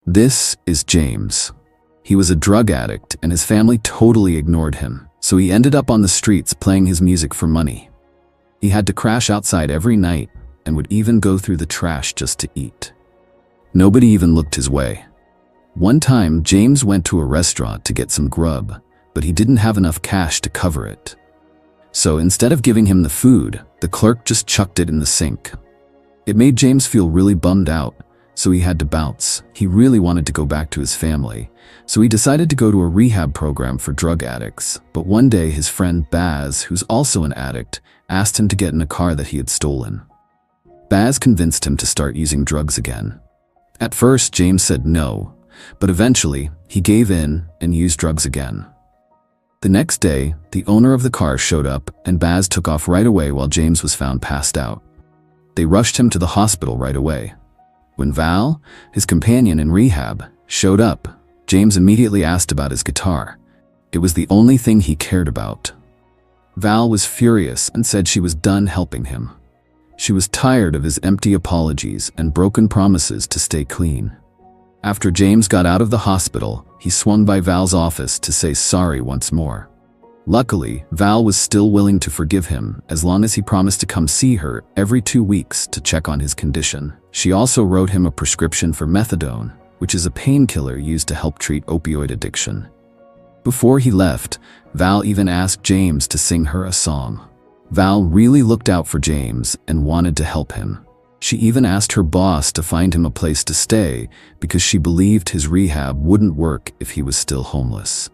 This is James. He was a drug addict and his family totally ignored him, so he ended up on the streets playing his music for money. He had to crash outside every night and would even go through the trash just to eat. Nobody even looked his way. One time, James went to a restaurant to get some grub, but he didn't have enough cash to cover it. So instead of giving him the food, the clerk just chucked it in the sink. It made James feel really bummed out, so he had to bounce. He really wanted to go back to his family, so he decided to go to a rehab program for drug addicts. But one day his friend Baz, who's also an addict, asked him to get in a car that he had stolen. Baz convinced him to start using drugs again. At first, James said no, but eventually he gave in and used drugs again. The next day, the owner of the car showed up and Baz took off right away while James was found passed out. They rushed him to the hospital right away. When Val, his companion in rehab, showed up, James immediately asked about his guitar. It was the only thing he cared about. Val was furious and said she was done helping him. She was tired of his empty apologies and broken promises to stay clean. After James got out of the hospital, he swung by Val's office to say sorry once more. Luckily, Val was still willing to forgive him as long as he promised to come see her every 2 weeks to check on his condition. She also wrote him a prescription for methadone, which is a painkiller used to help treat opioid addiction. Before he left, Val even asked James to sing her a song. Val really looked out for James and wanted to help him. She even asked her boss to find him a place to stay because she believed his rehab wouldn't work if he was still homeless.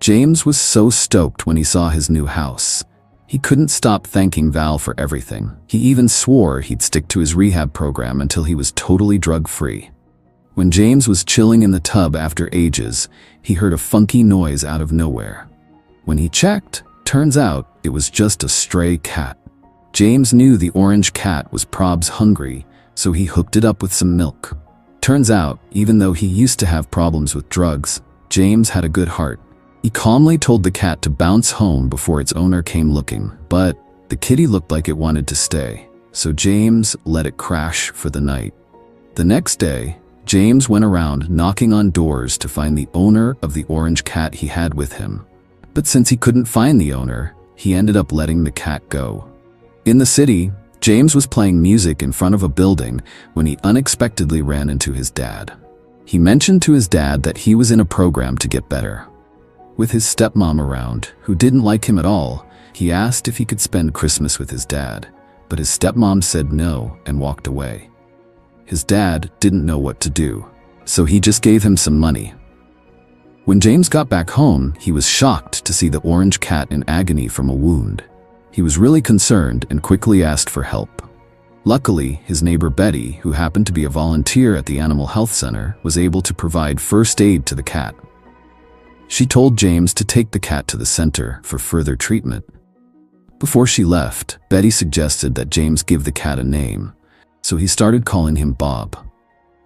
James was so stoked when he saw his new house. He couldn't stop thanking Val for everything. He even swore he'd stick to his rehab program until he was totally drug-free. When James was chilling in the tub after ages, he heard a funky noise out of nowhere. When he checked, turns out it was just a stray cat. James knew the orange cat was probs hungry, so he hooked it up with some milk. Turns out, even though he used to have problems with drugs, James had a good heart. He calmly told the cat to bounce home before its owner came looking, but the kitty looked like it wanted to stay, so James let it crash for the night. The next day, James went around knocking on doors to find the owner of the orange cat he had with him. But since he couldn't find the owner, he ended up letting the cat go. In the city, James was playing music in front of a building when he unexpectedly ran into his dad. He mentioned to his dad that he was in a program to get better. With his stepmom around, who didn't like him at all, he asked if he could spend Christmas with his dad, but his stepmom said no and walked away. His dad didn't know what to do, so he just gave him some money. When James got back home, he was shocked to see the orange cat in agony from a wound. He was really concerned and quickly asked for help. Luckily, his neighbor Betty, who happened to be a volunteer at the animal health center, was able to provide first aid to the cat. She told James to take the cat to the center for further treatment. Before she left, Betty suggested that James give the cat a name, so he started calling him Bob.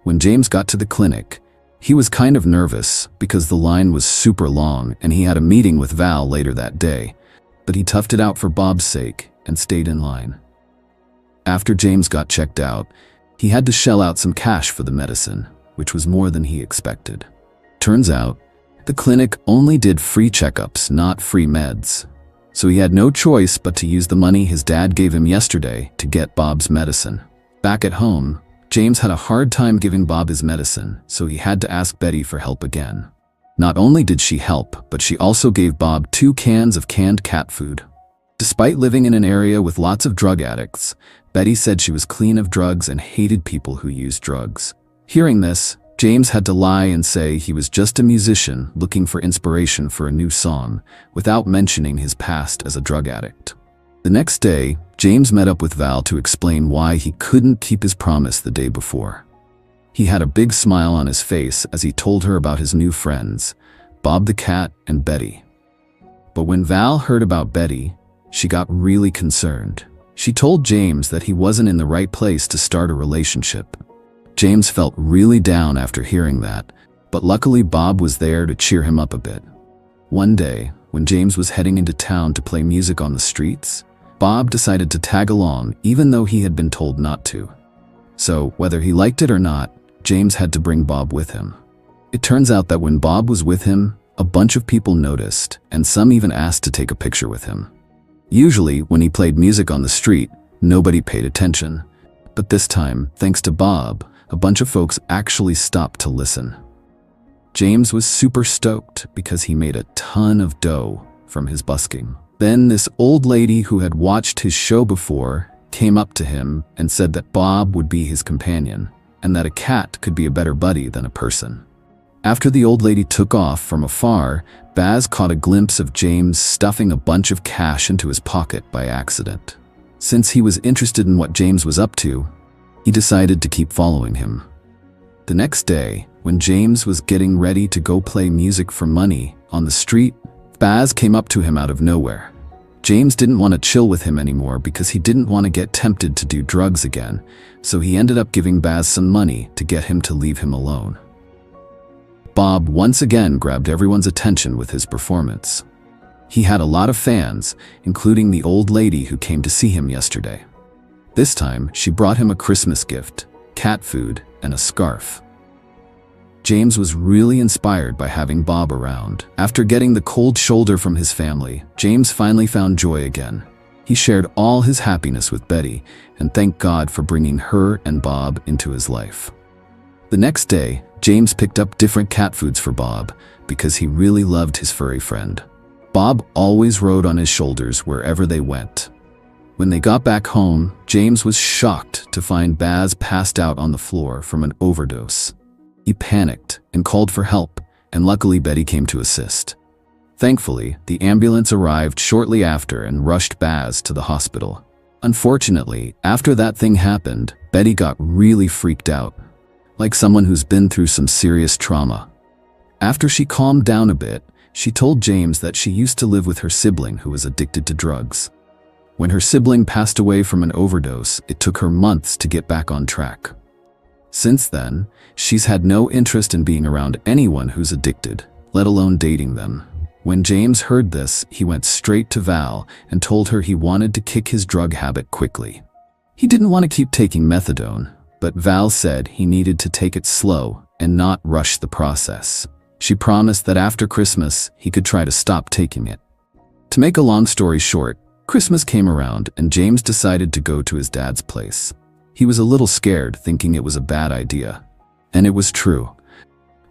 When James got to the clinic, he was kind of nervous because the line was super long and he had a meeting with Val later that day, but he toughed it out for Bob's sake and stayed in line. After James got checked out, he had to shell out some cash for the medicine, which was more than he expected. Turns out, the clinic only did free checkups, not free meds, so he had no choice but to use the money his dad gave him yesterday to get Bob's medicine. Back at home, James had a hard time giving Bob his medicine, so he had to ask Betty for help again. Not only did she help, but she also gave Bob 2 cans of canned cat food. Despite living in an area with lots of drug addicts, Betty said she was clean of drugs and hated people who used drugs. Hearing this, James had to lie and say he was just a musician looking for inspiration for a new song, without mentioning his past as a drug addict. The next day, James met up with Val to explain why he couldn't keep his promise the day before. He had a big smile on his face as he told her about his new friends, Bob the cat and Betty. But when Val heard about Betty, she got really concerned. She told James that he wasn't in the right place to start a relationship. James felt really down after hearing that, but luckily Bob was there to cheer him up a bit. One day, when James was heading into town to play music on the streets, Bob decided to tag along even though he had been told not to. So, whether he liked it or not, James had to bring Bob with him. It turns out that when Bob was with him, a bunch of people noticed, and some even asked to take a picture with him. Usually, when he played music on the street, nobody paid attention. But this time, thanks to Bob, a bunch of folks actually stopped to listen. James was super stoked because he made a ton of dough from his busking. Then this old lady who had watched his show before came up to him and said that Bob would be his companion and that a cat could be a better buddy than a person. After the old lady took off from afar, Baz caught a glimpse of James stuffing a bunch of cash into his pocket by accident. Since he was interested in what James was up to, he decided to keep following him. The next day, when James was getting ready to go play music for money on the street, Baz came up to him out of nowhere. James didn't want to chill with him anymore because he didn't want to get tempted to do drugs again, so he ended up giving Baz some money to get him to leave him alone. Bob once again grabbed everyone's attention with his performance. He had a lot of fans, including the old lady who came to see him yesterday. This time, she brought him a Christmas gift, cat food, and a scarf. James was really inspired by having Bob around. After getting the cold shoulder from his family, James finally found joy again. He shared all his happiness with Betty and thanked God for bringing her and Bob into his life. The next day, James picked up different cat foods for Bob because he really loved his furry friend. Bob always rode on his shoulders wherever they went. When they got back home, James was shocked to find Baz passed out on the floor from an overdose. He panicked and called for help, and luckily Betty came to assist. Thankfully, the ambulance arrived shortly after and rushed Baz to the hospital. Unfortunately, after that thing happened, Betty got really freaked out, like someone who's been through some serious trauma. After she calmed down a bit, she told James that she used to live with her sibling who was addicted to drugs. When her sibling passed away from an overdose, it took her months to get back on track. Since then, she's had no interest in being around anyone who's addicted, let alone dating them. When James heard this, he went straight to Val and told her he wanted to kick his drug habit quickly. He didn't want to keep taking methadone, but Val said he needed to take it slow and not rush the process. She promised that after Christmas, he could try to stop taking it. To make a long story short, Christmas came around and James decided to go to his dad's place. He was a little scared, thinking it was a bad idea. And it was true.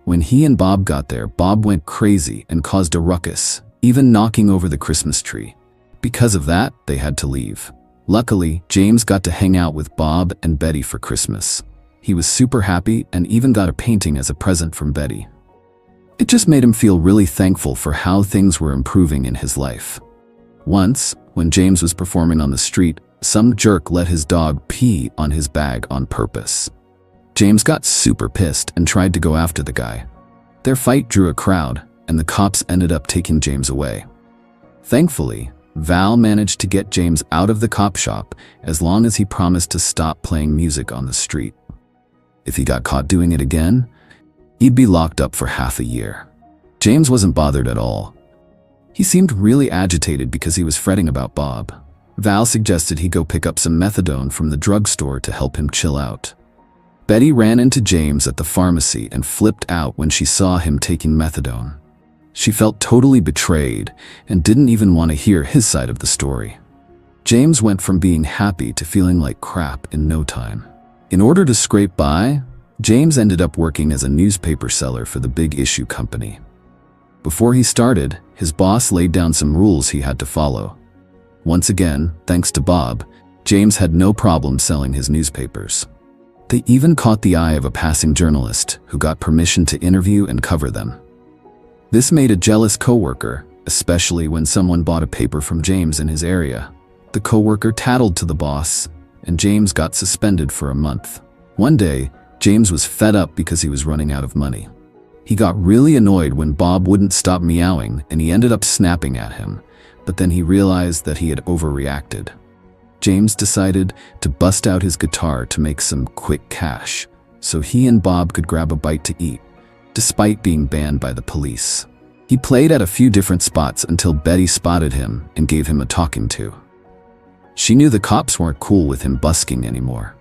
When he and Bob got there, Bob went crazy and caused a ruckus, even knocking over the Christmas tree. Because of that, they had to leave. Luckily, James got to hang out with Bob and Betty for Christmas. He was super happy and even got a painting as a present from Betty. It just made him feel really thankful for how things were improving in his life. Once, when James was performing on the street, some jerk let his dog pee on his bag on purpose. James got super pissed and tried to go after the guy. Their fight drew a crowd, and the cops ended up taking James away. Thankfully, Val managed to get James out of the cop shop as long as he promised to stop playing music on the street. If he got caught doing it again, he'd be locked up for half a year. James wasn't bothered at all. He seemed really agitated because he was fretting about Bob. Val suggested he go pick up some methadone from the drugstore to help him chill out. Betty ran into James at the pharmacy and flipped out when she saw him taking methadone. She felt totally betrayed and didn't even want to hear his side of the story. James went from being happy to feeling like crap in no time. In order to scrape by, James ended up working as a newspaper seller for the Big Issue Company. Before he started, his boss laid down some rules he had to follow. Once again, thanks to Bob, James had no problem selling his newspapers. They even caught the eye of a passing journalist who got permission to interview and cover them. This made a jealous coworker, especially when someone bought a paper from James in his area. The coworker tattled to the boss, and James got suspended for a month. One day, James was fed up because he was running out of money. He got really annoyed when Bob wouldn't stop meowing, and he ended up snapping at him. But then he realized that he had overreacted. James decided to bust out his guitar to make some quick cash, so he and Bob could grab a bite to eat, despite being banned by the police. He played at a few different spots until Betty spotted him and gave him a talking to. She knew the cops weren't cool with him busking anymore.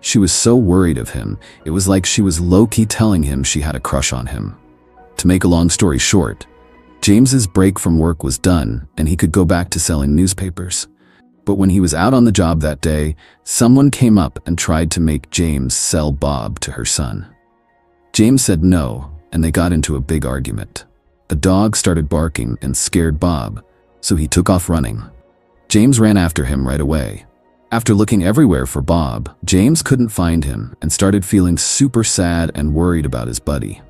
She was so worried of him, it was like she was low-key telling him she had a crush on him. To make a long story short, James's break from work was done and he could go back to selling newspapers. But when he was out on the job that day, someone came up and tried to make James sell Bob to her son. James said no, and they got into a big argument. A dog started barking and scared Bob, so he took off running. James ran after him right away. After looking everywhere for Bob, James couldn't find him and started feeling super sad and worried about his buddy.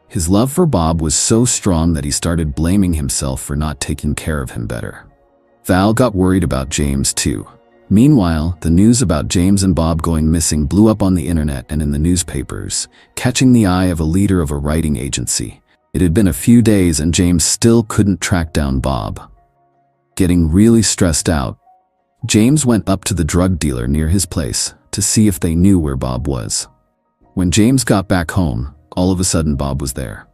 His love for Bob was so strong that he started blaming himself for not taking care of him better. Val got worried about James too. Meanwhile, the news about James and Bob going missing blew up on the internet and in the newspapers, catching the eye of a leader of a writing agency. It had been a few days and James still couldn't track down Bob. Getting really stressed out, James went up to the drug dealer near his place to see if they knew where Bob was. When James got back home, all of a sudden Bob was there.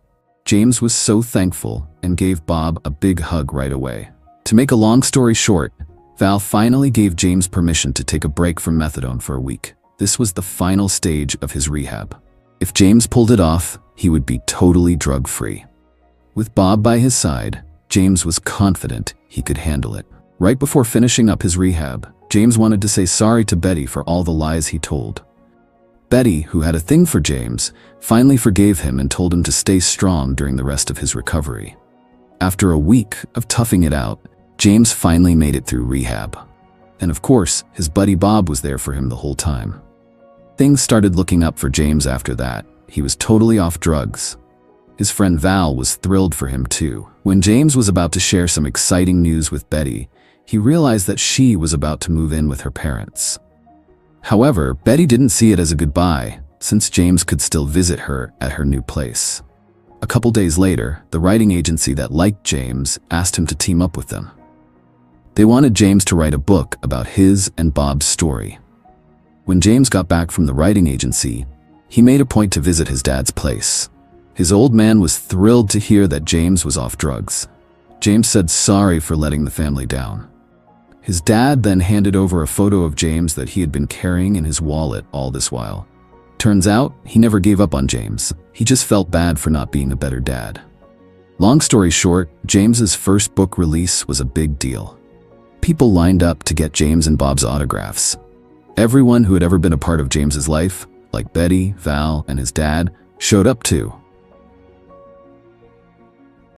James was so thankful and gave Bob a big hug right away. To make a long story short, Val finally gave James permission to take a break from methadone for a week. This was the final stage of his rehab. If James pulled it off, he would be totally drug-free. With Bob by his side, James was confident he could handle it. Right before finishing up his rehab, James wanted to say sorry to Betty for all the lies he told. Betty, who had a thing for James, finally forgave him and told him to stay strong during the rest of his recovery. After a week of toughing it out, James finally made it through rehab. And of course, his buddy Bob was there for him the whole time. Things started looking up for James after that. He was totally off drugs. His friend Val was thrilled for him too. When James was about to share some exciting news with Betty, he realized that she was about to move in with her parents. However, Betty didn't see it as a goodbye, since James could still visit her at her new place. A couple days later, the writing agency that liked James asked him to team up with them. They wanted James to write a book about his and Bob's story. When James got back from the writing agency, he made a point to visit his dad's place. His old man was thrilled to hear that James was off drugs. James said sorry for letting the family down. His dad then handed over a photo of James that he had been carrying in his wallet all this while. Turns out, he never gave up on James. He just felt bad for not being a better dad. Long story short, James's first book release was a big deal. People lined up to get James and Bob's autographs. Everyone who had ever been a part of James's life, like Betty, Val, and his dad, showed up too.